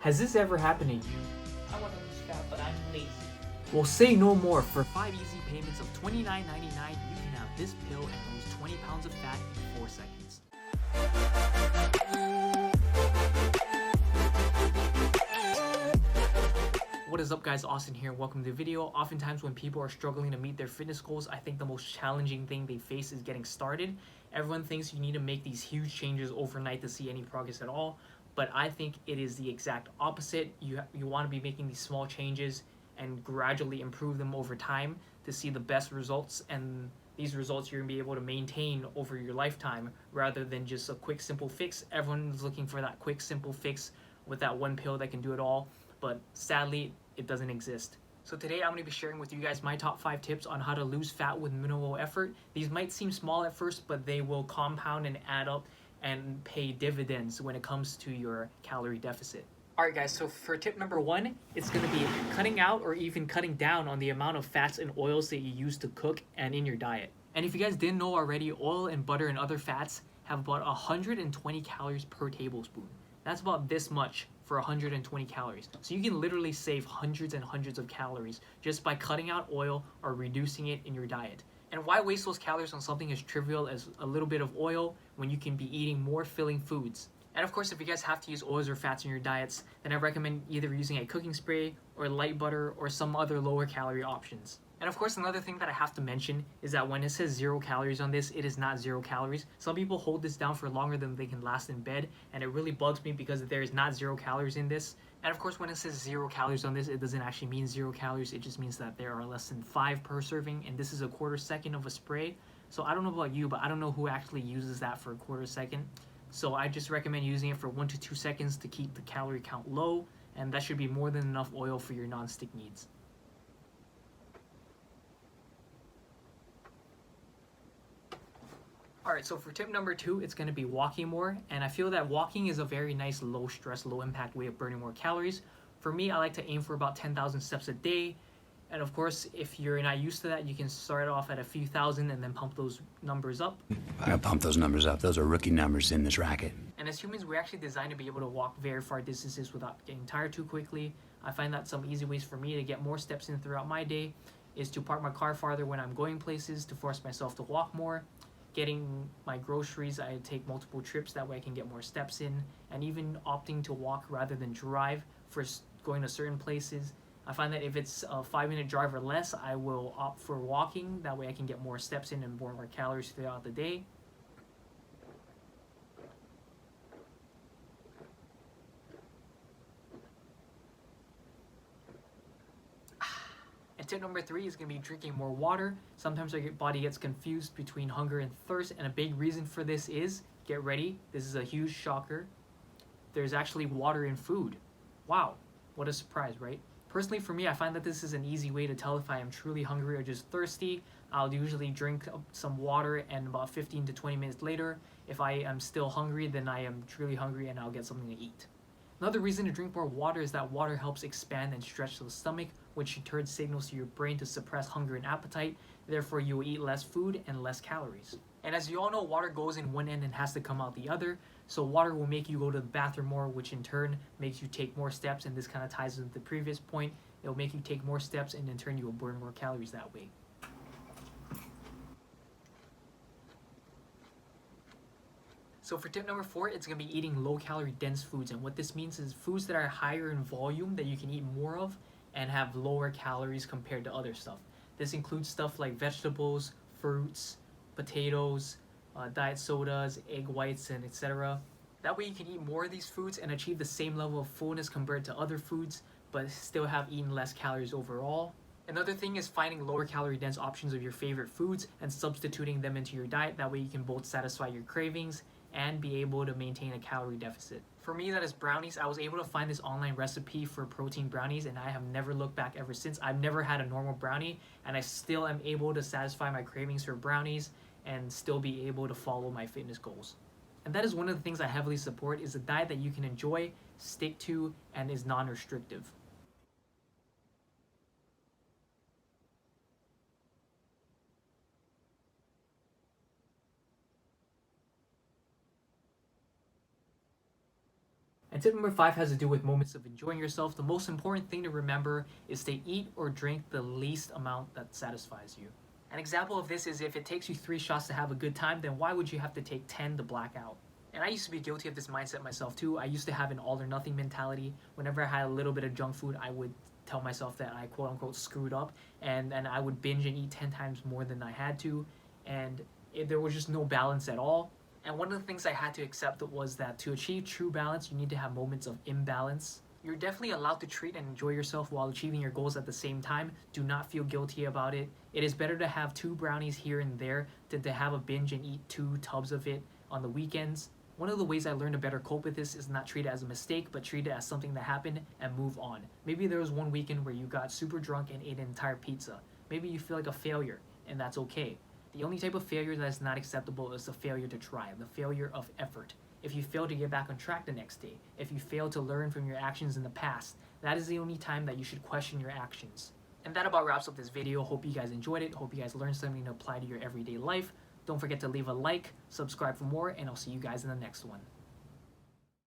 Has this ever happened to you? I want to lose fat, but I'm lazy. Well, say no more. For 5 easy payments of $29.99, you can have this pill and lose 20 pounds of fat in 4 seconds. What is up, guys? Austin here. Welcome to the video. Oftentimes when people are struggling to meet their fitness goals, I think the most challenging thing they face is getting started. Everyone thinks you need to make these huge changes overnight to see any progress at all, but I think it is the exact opposite. You want to be making these small changes and gradually improve them over time to see the best results, and these results you're going to be able to maintain over your lifetime rather than just a quick simple fix. Everyone's looking for that quick simple fix with that one pill that can do it all, but sadly it doesn't exist. So today I'm going to be sharing with you guys my top 5 tips on how to lose fat with minimal effort. These might seem small at first, but they will compound and add up and pay dividends when it comes to your calorie deficit. Alright guys, so for tip number 1, it's going to be cutting out or even cutting down on the amount of fats and oils that you use to cook and in your diet. And if you guys didn't know already, oil and butter and other fats have about 120 calories per tablespoon. That's about this much for 120 calories. So you can literally save hundreds and hundreds of calories just by cutting out oil or reducing it in your diet. And why waste those calories on something as trivial as a little bit of oil when you can be eating more filling foods? And of course, if you guys have to use oils or fats in your diets, then I recommend either using a cooking spray or light butter or some other lower calorie options. And of course, another thing that I have to mention is that when it says 0 calories on this, it is not 0 calories. Some people hold this down for longer than they can last in bed, and it really bugs me because there is not 0 calories in this. And of course, when it says 0 calories on this, it doesn't actually mean 0 calories. It just means that there are less than 5 per serving, and this is a quarter second of a spray. So I don't know about you, but I don't know who actually uses that for a quarter second. So I just recommend using it for 1 to 2 seconds to keep the calorie count low, and that should be more than enough oil for your non-stick needs. Alright, so for tip number 2, it's going to be walking more, and I feel that walking is a very nice low stress, low impact way of burning more calories. For me, I like to aim for about 10,000 steps a day, and of course, if you're not used to that, you can start off at a few thousand and then pump those numbers up. I pump those numbers up. Those are rookie numbers in this racket. And as humans, we're actually designed to be able to walk very far distances without getting tired too quickly. I find that some easy ways for me to get more steps in throughout my day is to park my car farther when I'm going places to force myself to walk more. Getting my groceries, I take multiple trips, that way I can get more steps in, and even opting to walk rather than drive for going to certain places. I find that if it's a 5-minute drive or less, I will opt for walking, that way I can get more steps in and burn more calories throughout the day. And tip number 3 is going to be drinking more water. Sometimes our body gets confused between hunger and thirst, and a big reason for this is, get ready, this is a huge shocker, there's actually water in food. Wow, what a surprise, right? Personally, for me, I find that this is an easy way to tell if I am truly hungry or just thirsty. I'll usually drink some water, and about 15 to 20 minutes later, if I am still hungry, then I am truly hungry and I'll get something to eat. Another reason to drink more water is that water helps expand and stretch the stomach, which in turn signals to your brain to suppress hunger and appetite. Therefore, you will eat less food and less calories. And as you all know, water goes in one end and has to come out the other. So water will make you go to the bathroom more, which in turn makes you take more steps. And this kind of ties into the previous point. It will make you take more steps, and in turn you will burn more calories that way. So for tip number 4, it's going to be eating low-calorie dense foods. And what this means is foods that are higher in volume that you can eat more of and have lower calories compared to other stuff. This includes stuff like vegetables, fruits, potatoes, diet sodas, egg whites, and etc. That way you can eat more of these foods and achieve the same level of fullness compared to other foods, but still have eaten less calories overall. Another thing is finding lower calorie dense options of your favorite foods and substituting them into your diet. That way you can both satisfy your cravings and be able to maintain a calorie deficit. For me, that is brownies. I was able to find this online recipe for protein brownies, and I have never looked back ever since. I've never had a normal brownie, and I still am able to satisfy my cravings for brownies and still be able to follow my fitness goals. And that is one of the things I heavily support, is a diet that you can enjoy, stick to, and is non-restrictive. And tip number 5 has to do with moments of enjoying yourself. The most important thing to remember is to eat or drink the least amount that satisfies you. An example of this is if it takes you 3 shots to have a good time, then why would you have to take 10 to black out? And I used to be guilty of this mindset myself too. I used to have an all or nothing mentality. Whenever I had a little bit of junk food, I would tell myself that I quote unquote screwed up, and I would binge and eat 10 times more than I had to, and there was just no balance at all. And one of the things I had to accept was that to achieve true balance, you need to have moments of imbalance. You're definitely allowed to treat and enjoy yourself while achieving your goals at the same time. Do not feel guilty about it. It is better to have 2 brownies here and there than to have a binge and eat 2 tubs of it on the weekends. One of the ways I learned to better cope with this is not treat it as a mistake, but treat it as something that happened and move on. Maybe there was one weekend where you got super drunk and ate an entire pizza. Maybe you feel like a failure, and that's okay. The only type of failure that is not acceptable is the failure to try, the failure of effort. If you fail to get back on track the next day, if you fail to learn from your actions in the past, that is the only time that you should question your actions. And that about wraps up this video. Hope you guys enjoyed it. Hope you guys learned something to apply to your everyday life. Don't forget to leave a like, subscribe for more, and I'll see you guys in the next one.